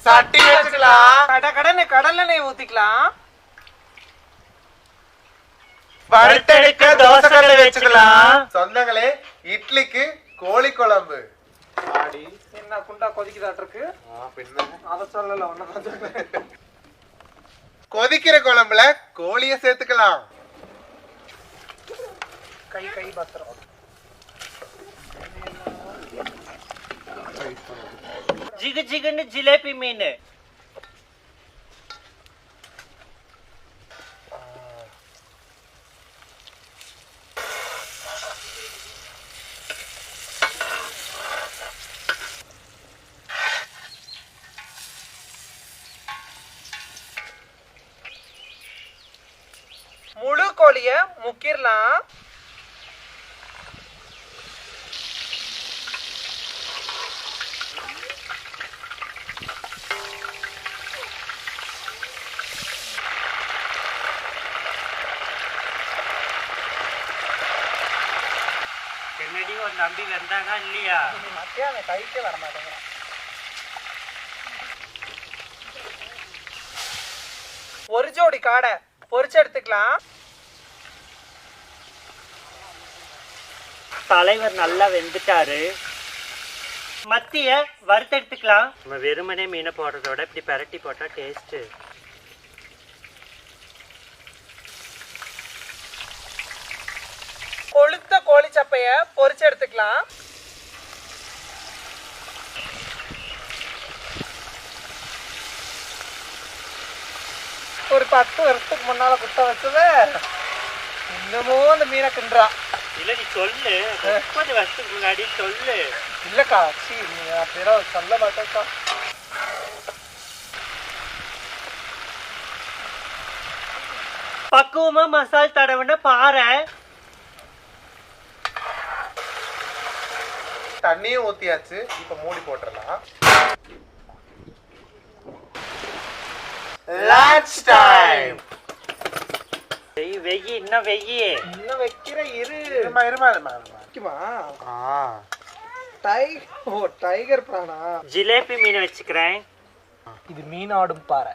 சட்டி வச்சுக்கலாம். கடலெண்ணெய் ஊத்திக்கலாம். வறுத்தெடுக்க தோசைகளை வச்சுக்கலாம். சொந்தங்களே, இட்லிக்கு கோழி குழம்பு. ஆடி என்ன குண்டா கொதிக்குதாட்டு இருக்கு? அத சொல்லல, ஒன்னதான் சொல்றேன். கொதிக்கிற குழம்புல கோழிய சேர்த்துக்கலாம். கை பத்திரம். ஜிகு ஜிகுன்னு ஜிலேபி மீன். முழு கோழிய முக்கிரலாம். என்னடி ஒரு நம்பி வந்தாங்க இல்லையா? மத்தியான கைக்கே வர மாட்டேங்க. ஒரு ஜோடி காடை பொரிச்சு எடுத்துக்கலாம். தலைவர் நல்லா வெந்துட்டாரு. மத்திய வறுத்தெடுத்துக்கலாம். நம்ம வெறுமனே மீனை போடுறதோட இப்படி பரட்டி போட்டா டேஸ்ட். கொளுத்த கோழி சப்பைய பொரிச்சு எடுத்துக்கலாம். ஒரு 10 வருஷத்துக்கு முன்னால குத்த வச்சது இன்னமும் அந்த மீனை கின்றா. இல்ல நீ சொல்லு, 30 வருஷத்துக்கு முன்னாடி சொல்லு. இல்லக்கா, நீ அப்படிலாம் சொல்ல மாட்டேக்கா. பக்குவமா மசால் தடவுன பாறை. தண்ணியும் ஊத்தியாச்சு. இப்ப மூடி போட்டுடலாம். Lunch time. வெயி இன்னும் வெயி. இன்னும் வைக்கிற இருமா. டைகர் பிரானா. ஜிலேபி மீன் வச்சுக்கிறேன். இது மீனாடும் பாறை.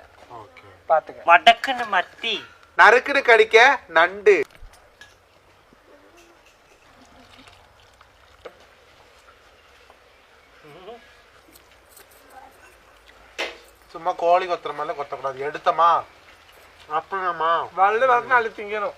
பாத்துக்க. மடக்குன்னு மத்தி. நறுக்குன்னு கடிக்க நண்டு. சும்மா கோழி கொத்துற மாதிரிலாம் கொத்தக்கூடாது. எடுத்தமா அப்படிமா வள்ளு வரணும், அள்ளு திங்கணும்.